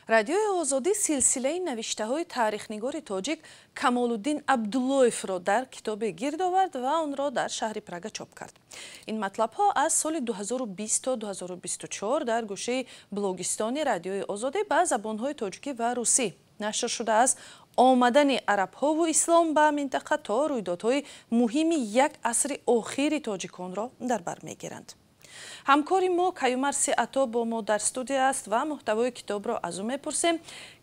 رادیوی آزادی سلسله نوشته‌های تاریخ‌نگار تاجیک کمال‌الدین عبدالله‌ف را در کتاب گرد آورد و آن را در شهر پراگ چاپ کرد. این مطلب‌ها از سال 2020 تا 2024 در گوشه بلوگستان رادیوی آزادی به زبان‌های تاجیکی و روسی نشر شده است. آمدن عرب‌ها و اسلام به منطقه تا رویدادهای مهم یک عصر آخر تاجیکان را در بر می‌گیرند. همکاری ما کیومرث عطا با ما در استودیو است و محتوای کتاب را از او میپرسیم.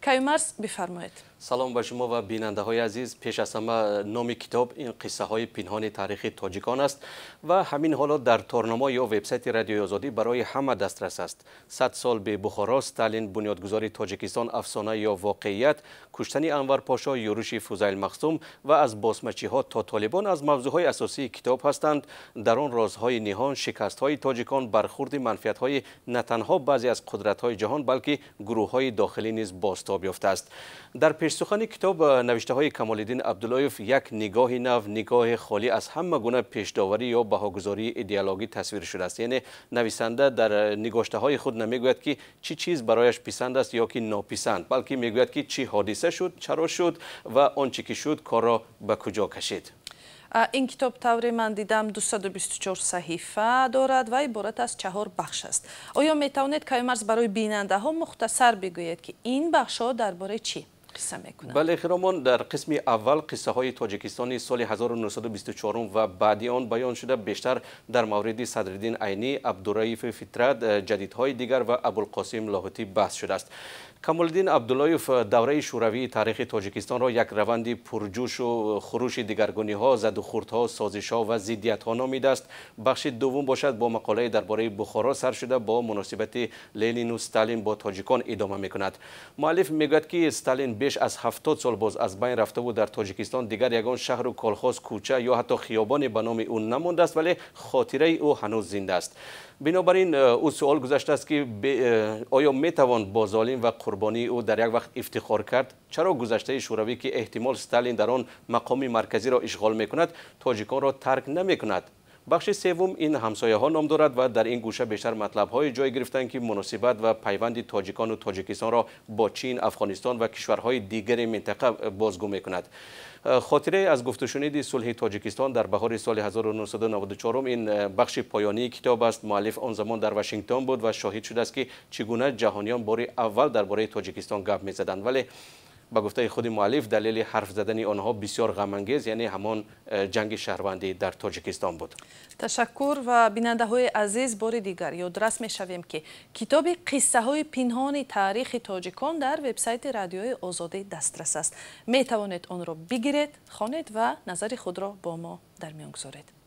کیومرث بفرمایید. سلام به شما و بیننده های عزیز. پیش از همه نام کتاب این قصه های پنهان تاریخی تاجیکان است و همین حالا در تورنما یا وبسایت رادیوی آزادی برای همه دسترس است. 100 سال به بخارا، استالین بنیادگذار تاجیکستان، افسانه یا واقعیت، کشتن انور پاشا، یورش فوزیل مخزوم و از بازمچی ها تا طالبان از موضوعهای اساسی کتاب هستند. در آن رازهای نهان، شکست های تاجیکان، برخورد منفعت های نه تنها بعضی از قدرت های جهان بلکه گروه های داخلی نیز بازتاب یافته است. در پیشسخن کتاب نوشته های کمال‌الدین عبدالله‌ف یک نگاه نو، نگاه خالی از همه گونه پیش‌داوری یا بهاگذاری ایدئولوژی تصویر شده است. یعنی نویسنده در نگاشته های خود نمیگوید که چی چیز برایش پسند است یا که ناپسند، بلکه میگوید که چی حادثه شد، چرا شد و آنچه که شد کار را به کجا کشید. این کتاب طوری من دیدم 224 صحیفه دارد و عبارت از 4 بخش است. آیا میتوانید کیومرث برای بیننده ها مختصر بگویید که این بخش ها درباره چی قصه میکنند؟ بله خیرامان، در قسم اول قصه های تاجیکستانی سال 1924 و بعدی آن بیان شده، بیشتر در مورد صدرالدین عینی، عبدالرؤف فطرت، جدیدهای دیگر و ابوالقاسم لاهوتی بحث شده است. کمال‌الدین عبدالله‌ف دوره شوروی تاریخ تاجیکستان را یک روند پرجوش و خروش دیگرگونی ها، زد و خوردها، سازش ها و ضدیت ها نامیده است. بخش دوم باشد با مقاله درباره بخارا سر شده با مناسبت لنین و استالین با تاجیکان ادامه میکند. مؤلف میگوید که استالین بیش از 70 سال باز از بین رفته و در تاجیکستان دیگر یگان شهر و کالخاز، کوچه یا حتی خیابان به نام او نمانده است، ولی خاطره او هنوز زنده است. بنابراین او سوال گذاشته است که آیا میتوان با ظالم و قربانی او در یک وقت افتخار کرد؟ چرا گذشته شوروی که احتمال استالین در آن مقام مرکزی را اشغال میکند تاجیکان را ترک نمیکند؟ بخش سوم این همسایه ها نام دارد و در این گوشه بیشتر مطلب های جای گرفتند که مناسبت و پیوند تاجیکان و تاجیکستان را با چین، افغانستان و کشورهای دیگر منطقه بازگو میکند. خاطره از گفت و شنید صلح تاجیکستان در بهار سال 1994 این بخش پایانی کتاب است. مؤلف آن زمان در واشنگتن بود و شاهد شده است که چگونه جهانیان بار اول درباره تاجیکستان گپ میزدند، ولی با گفته خود مؤلف دلیل حرف زدن آنها بسیار غم انگیز، یعنی همان جنگ شهروندی در تاجیکستان بود. تشکر. و بیننده های عزیز، بار دیگر یادرس می شویم که کتاب قصه های پنهان تاریخ تاجیکان در وبسایت رادیوی آزادی دسترس است. می توانید آن را بگیرید، خوانید و نظر خود را با ما در میان گذارید.